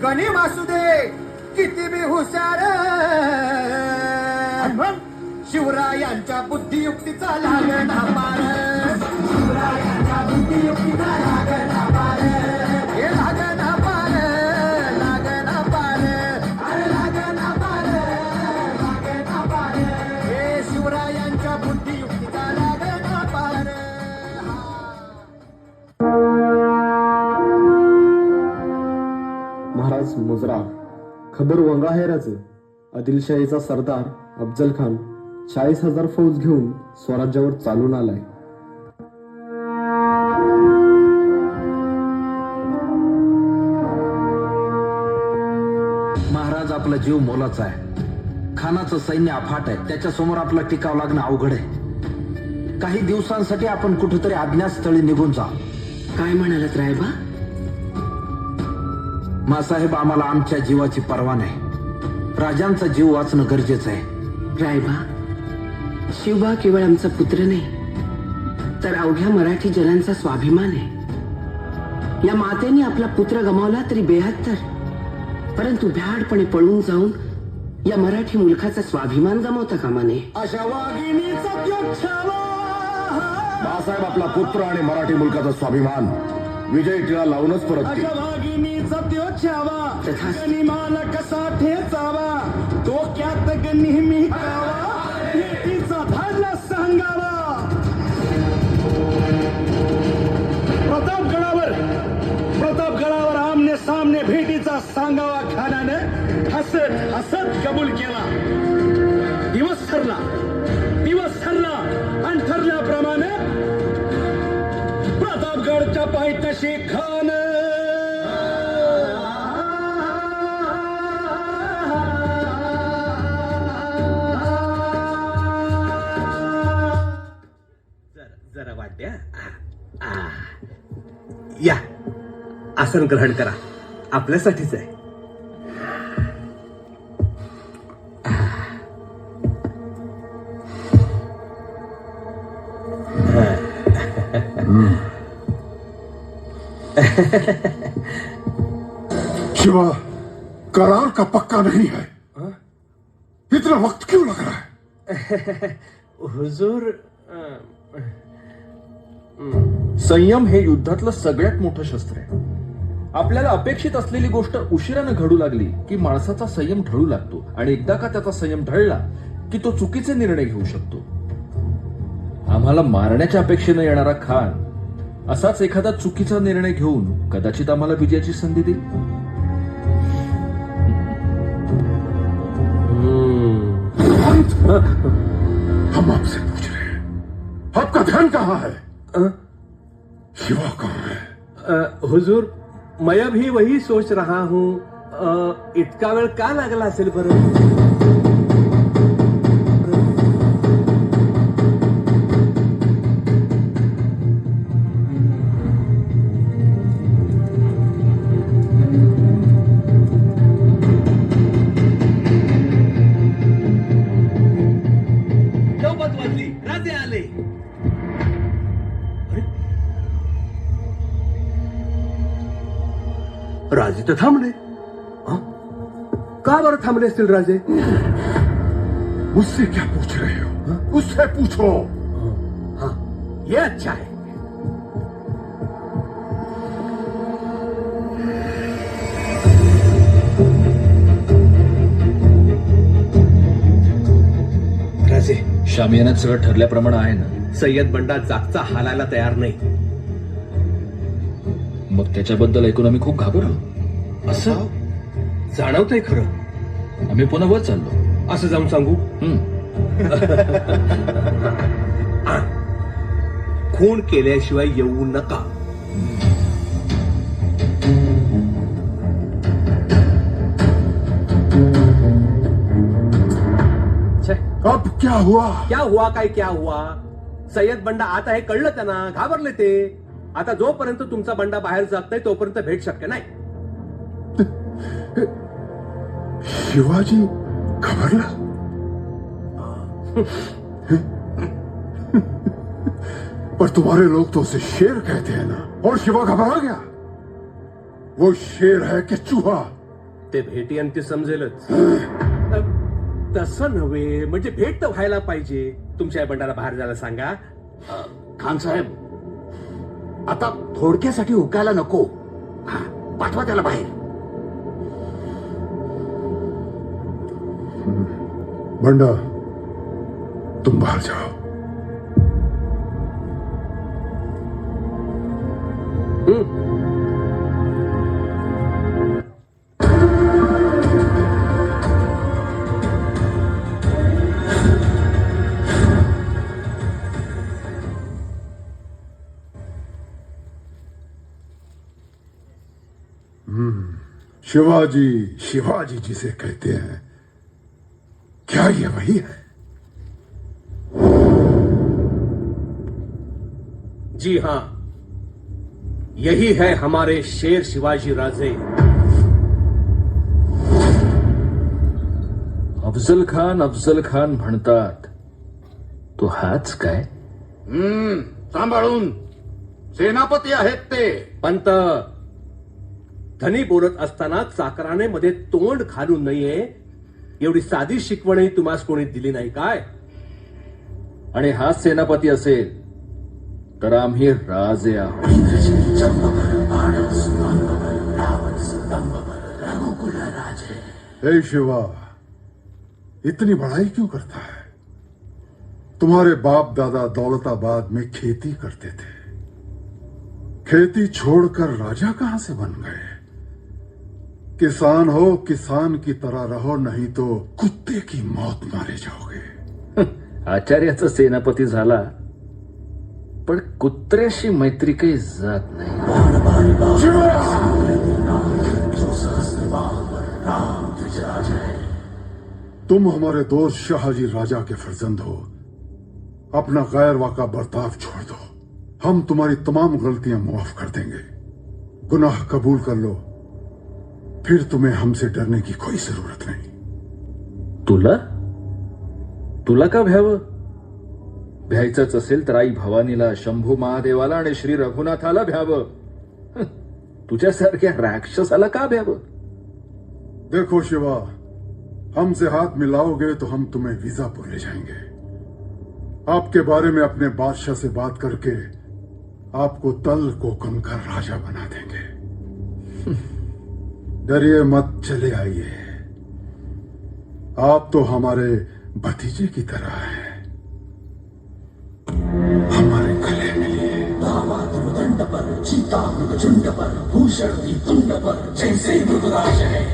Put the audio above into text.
गणी मासू दे किती बी हुशार, शिवरायांच्या बुद्धियुक्तीचा लागना पार, शिवरायांच्या बुद्धियुक्तीचा लागना पार, हे लागना पार, लागना पार, अरे लागना पार, लागना पार, हे शिवरायांच्या बुद्धियुक्तीचा लागना पार. महाराज मुजरा खबर वंगाहेराचं आदिलशाहीचा सरदार अफजल खान 40,000 फौज घेऊन स्वराज्यावर चालून आलाय. महाराज आपला जीव मोलाचा आहे. खानाचं सैन्य अफाट आहे. त्याच्यासमोर आपला टिकाव लागणं अवघड आहे. काही दिवसांसाठी आपण कुठेतरी अज्ञातस्थळी निघून जा. काय म्हणालात रायबा? मासाहेब आम्हाला आमच्या जीवाची पर्वा नाही. राजांचा जीव वाचणं गरजेचं आहे. रायबा, शिवबा केवळ आमचा पुत्र नाही तर अवघ्या मराठी जनांचा स्वाभिमान आहे. या मातेने आपला पुत्र गमावला तरी 72, परंतु भ्याडपणे पळून जाऊन या मराठी मुलखाचा स्वाभिमान गमावता कामा नये. अशा वाघिणीचा त्यो छावा. बाळासाहेब आपला पुत्र आणि मराठी मुलकाचा स्वाभिमान विजय टिळा लावूनच परत अशा वाघिणीचा त्यो छावा. तथास्तु. गनिमाला कसा ठेचावा, डोक्यात नेहमी कावा, भेटीचा धाडला सांगावा. प्रतापगडावर आमने सामने भेटीचा सांगावा खानानं हसत हसत कबूल केला. दिवस ठरला आणि ठरल्याप्रमाणे प्रतापगडच्या पायथ्याशी खान जरा वाट्या या आसन ग्रहण करा, आपल्यासाठीच आहे. शिवा, करार का पक्का नहीं है. इतना वक्त क्यों लग रहा है? हुजूर, संयम हे युद्धातलं सगळ्यात मोठं शस्त्र आहे. आपल्याला अपेक्षित असलेली गोष्ट उशिरानं घडू लागली की माणसाचा संयम ढळू लागतो आणि एकदा का त्याचा संयम ढळला की तो चुकीचे निर्णय घेऊ शकतो. आम्हाला मारण्याच्या अपेक्षेनं येणारा खान असाच एखादा चुकीचा निर्णय घेऊन कदाचित आम्हाला विजयाची संधी देईल. हम आपसे पूछ रहे हैं, आपका ध्यान कहाँ है? शिवा कहाँ है? हुजूर, मैं भी वही सोच रहा हूँ. इतका वेळ का लागला असेल बरं? राजे आले. राजे तर थांबले. का बरं थांबले असतील राजे? मुझसे क्या पूछ रहे हो? उससे पूछो. हाँ, ये अच्छा है. राजे, शामियानात सगळं ठरल्याप्रमाणे आहे ना? सय्यद बंडा जागचा हालायला तयार नाही. मग त्याच्याबद्दल ऐकून आम्ही खूप घाबरलो. असं जाणवतंय खरं. आम्ही पुन्हा वर चाललो. असं जाऊन सांगू? खून केल्याशिवाय येऊ नका. अब क्या हुआ? क्या हुआ? सय्यद बंडा आता हे कळलं त्यांना, घाबरले ते. आता जोपर्यंत तुमचा बंडा बाहेर जात नाही तोपर्यंत भेट शक्य नाही. शिवाजी घबरला? पर तुम्हारे लोग तो उसे शेर कहते हैं ना, और शिवा घबरा गया. वो शेर है कि चूहा? ते भेटी आणि ते समजेलच. तसं नव्हे, म्हणजे भेट तर व्हायला पाहिजे. तुमच्या या बंडाला बाहेर जायला सांगा. खान साहेब, आता थोडक्यासाठी हुकायला नको. हा, पाठवा त्याला बाहेर. बंडा, तुम बाहर जाओ. शिवाजी, शिवाजी जिसे कहते हैं, क्या ये वही है? जी हाँ, यही है हमारे शेर शिवाजी राजे. अफजल खान म्हणतात, तो हाच काय? सांभाळून. सेनापती आहेत ते. पंत, धनी बोलत असताना चाकराने मध्ये तोंड घालू नये एवढी साधी शिकवणही तुम्हाला कोणी दिली नाही काय? आणि हाच सेनापती असेल तर आम्ही राजे आहोत. हे शिवा, इतनी बड़ाई क्यों करता है? तुम्हारे बाप दादा दौलताबाद में खेती करते थे. खेती छोड़कर राजा कहां से बन गए? किसान हो, किसान की तरह रहो, नहीं तो कुत्ते की मौत मारे जाओगे. आचार्याचा सेनापती झाला, पण कुत्र्याशी मैत्री काही जात नाही. तुम हमारे दोस्त शाहजी राजा के फर्जंद हो. अपना गैर वाका बर्ताव छोड़ दो. हम तुम्हारी तमाम गलतियां माफ कर देंगे. गुनाह कबूल कर लो, फिर तुम्हें हमसे डरने की कोई जरूरत नहीं. तुला का भ्यावं? भ्यायचंच असेल तर आई भवानीला, शंभू महादेवाला आणि श्री रघुनाथाला भ्यावं. तुझ्यासारख्या राक्षसाला का भ्यावं? देखो शिवा, हमसे हाथ मिलाओगे तो हम तुम्हें वीजापुर ले जाएंगे. आपके बारे में अपने बादशाह से बात करके आपको तल कोकण का राजा बना देंगे. डरिए मत, चले आइए. आप तो हमारे भतीजे की तरह हैं. हमारे गले मिलिए. दंड पर, चिंता मृगचुंड पर, भूषण की तुंड पर, जैसे मृगराज है.